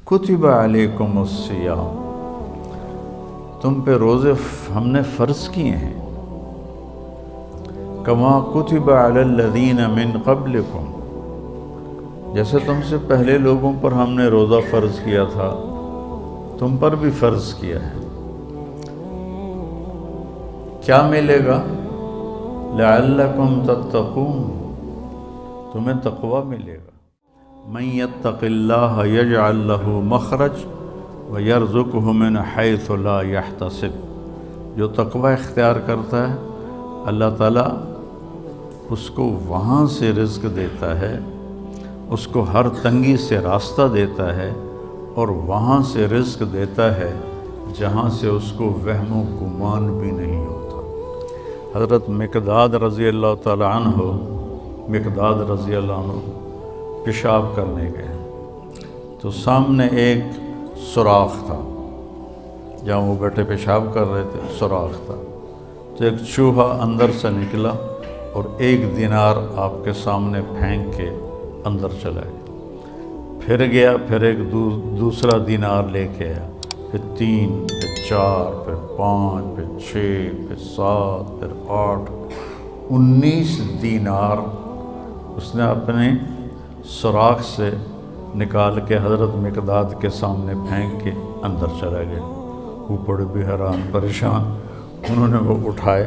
کتب علیکم الصیام، تم پہ روزے ہم نے فرض کیے ہیں، کما کتب علی الذین من قبلکم، جیسے تم سے پہلے لوگوں پر ہم نے روزہ فرض کیا تھا تم پر بھی فرض کیا ہے۔ کیا ملے گا؟ لعلکم تتقون، تمہیں تقوی ملے گا۔ من یتق اللہ یجعل لہ مخرج ویرزقہ من حیث لا یحتسب، جو تقوی اختیار کرتا ہے اللہ تعالیٰ اس کو وہاں سے رزق دیتا ہے، اس کو ہر تنگی سے راستہ دیتا ہے، اور وہاں سے رزق دیتا ہے جہاں سے اس کو وہم و گمان بھی نہیں ہوتا۔ حضرت مقداد رضی اللہ تعالیٰ عنہ پیشاب کرنے گئے تو سامنے ایک سوراخ تھا، جہاں وہ بیٹھے پیشاب کر رہے تھے سوراخ تھا، تو ایک چوہا اندر سے نکلا اور 1 دینار آپ کے سامنے پھینک کے اندر چلا گیا، پھر گیا، پھر ایک دوسرا دینار لے کے آیا، پھر 3، پھر 4، پھر 5، پھر 6، پھر 7، پھر 8، 19 دینار اس نے اپنے سوراخ سے نکال کے حضرت مقداد کے سامنے پھینک کے اندر چلا گیا۔ وہ بڑے بھی حیران پریشان، انہوں نے وہ اٹھائے،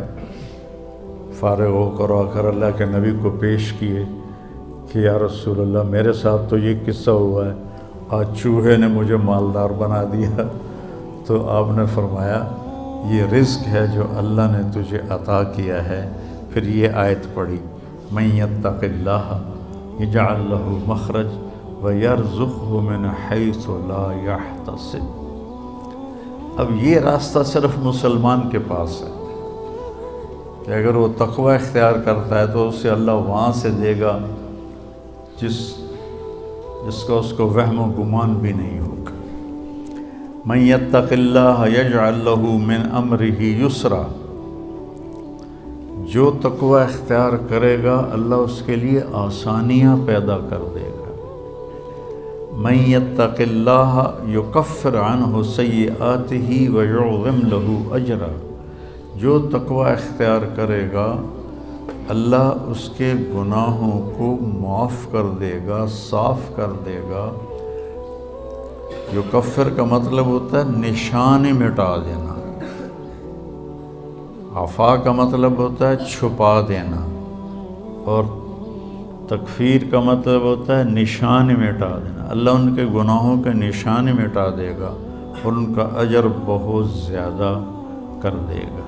فارغ ہو کر آ کر اللہ کے نبی کو پیش کیے کہ یا رسول اللہ میرے ساتھ تو یہ قصہ ہوا ہے، آج چوہے نے مجھے مالدار بنا دیا۔ تو آپ نے فرمایا یہ رزق ہے جو اللہ نے تجھے عطا کیا ہے۔ پھر یہ آیت پڑھی، من یتق اللہ یجعل لہ مخرج ویرزقہ من حیث لا یحتسب۔ اب یہ راستہ صرف مسلمان کے پاس ہے کہ اگر وہ تقوی اختیار کرتا ہے تو اسے اللہ وہاں سے دے گا جس کا اس کو وہم و گمان بھی نہیں ہوگا۔ من یتق اللہ یجعل لہ من امرہ یسرا، جو تقوی اختیار کرے گا اللہ اس کے لیے آسانیاں پیدا کر دے گا۔ من یتق اللہ یکفر عنہ سیئاتہ ویعظم لہ اجرا، جو تقوی اختیار کرے گا اللہ اس کے گناہوں کو معاف کر دے گا، صاف کر دے گا۔ یکفر کا مطلب ہوتا ہے نشان مٹا دینا، عفا کا مطلب ہوتا ہے چھپا دینا، اور تکفیر کا مطلب ہوتا ہے نشان مٹا دینا۔ اللہ ان کے گناہوں کے نشان مٹا دے گا اور ان کا اجر بہت زیادہ کر دے گا۔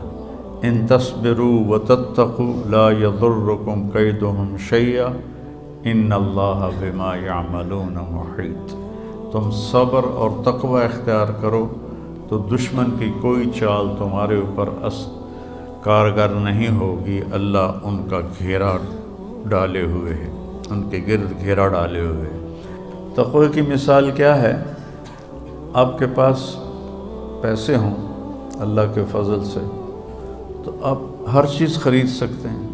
ان تصبروا وتتقوا لا یضرکم کیدہم شیئا ان اللہ بما یعملون محیط، تم صبر اور تقوی اختیار کرو تو دشمن کی کوئی چال تمہارے اوپر کارگر نہیں ہوگی، اللہ ان کا گھیرا ڈالے ہوئے ہے، ان کے گرد گھیرا ڈالے ہوئے ہے۔ تقوی کی مثال کیا ہے؟ آپ کے پاس پیسے ہوں اللہ کے فضل سے تو آپ ہر چیز خرید سکتے ہیں،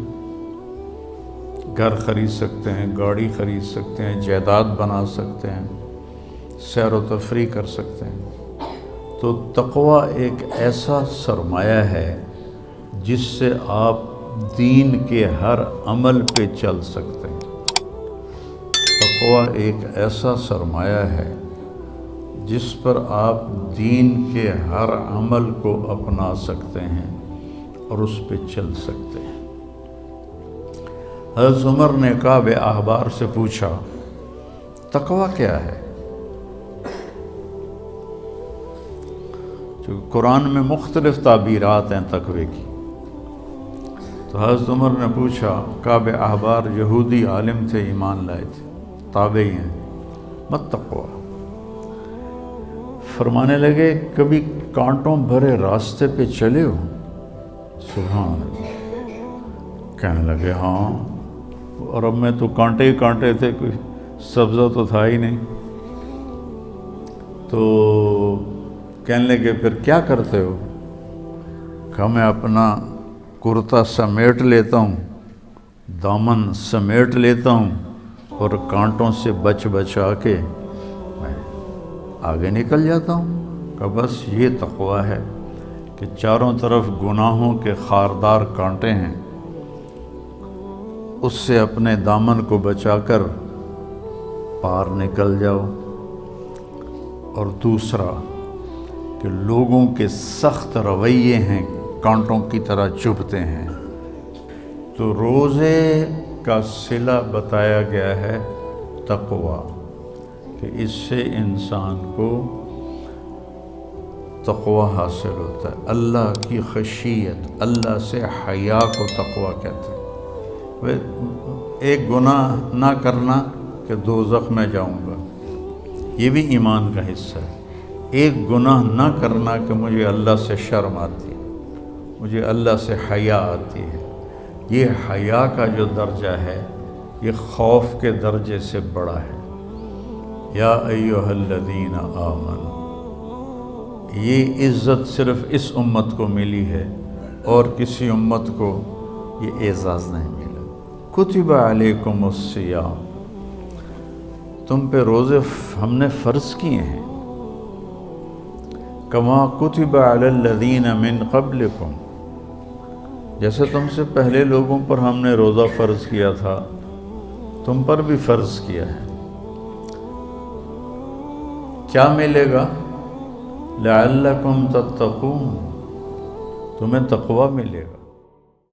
گھر خرید سکتے ہیں، گاڑی خرید سکتے ہیں، جائیداد بنا سکتے ہیں، سیر و تفریح کر سکتے ہیں۔ تو تقوی ایک ایسا سرمایہ ہے جس سے آپ دین کے ہر عمل پہ چل سکتے ہیں۔ تقوی ایک ایسا سرمایہ ہے جس پر آپ دین کے ہر عمل کو اپنا سکتے ہیں اور اس پہ چل سکتے ہیں۔ حضرت عمر نے کعب احبار سے پوچھا تقوی کیا ہے؟ چونکہ قرآن میں مختلف تعبیرات ہیں تقوی کی، تو حضرت عمر نے پوچھا، کعب احبار یہودی عالم تھے، ایمان لائے تھے، تابعی ہیں، مت تقوی، فرمانے لگے کبھی کانٹوں بھرے راستے پہ چلے ہو؟ سبحان اللہ، کہنے لگے ہاں، اور اب میں تو کانٹے ہی کانٹے تھے، کوئی سبزہ تو تھا ہی نہیں۔ تو کہنے لگے پھر کیا کرتے ہو؟ کہ میں اپنا کرتا سمیٹ لیتا ہوں، دامن سمیٹ لیتا ہوں، اور کانٹوں سے بچا کے میں آگے نکل جاتا ہوں کہ بس یہ تقویٰ ہے کہ چاروں طرف گناہوں کے خاردار کانٹے ہیں، اس سے اپنے دامن کو بچا کر پار نکل جاؤ۔ اور دوسرا کہ لوگوں کے سخت رویے ہیں، کانٹوں کی طرح چبھتے ہیں۔ تو روزے کا صلہ بتایا گیا ہے تقویٰ، کہ اس سے انسان کو تقویٰ حاصل ہوتا ہے، اللہ کی خشیت، اللہ سے حیا کو تقویٰ کہتے ہیں۔ ایک گناہ نہ کرنا کہ دوزخ میں جاؤں گا، یہ بھی ایمان کا حصہ ہے۔ ایک گناہ نہ کرنا کہ مجھے اللہ سے شرم آتی ہے، مجھے اللہ سے حیا آتی ہے، یہ حیا کا جو درجہ ہے یہ خوف کے درجے سے بڑا ہے۔ یا ایھا الذین آمنوا، یہ عزت صرف اس امت کو ملی ہے اور کسی امت کو یہ اعزاز نہیں ملا۔ کتب علیکم الصیام، تم پہ روزے ہم نے فرض کیے ہیں، کما کتب علی الذین من قبلکم، جیسے تم سے پہلے لوگوں پر ہم نے روزہ فرض کیا تھا تم پر بھی فرض کیا ہے۔ کیا ملے گا؟ لعلکم تتقون، تمہیں تقویٰ ملے گا۔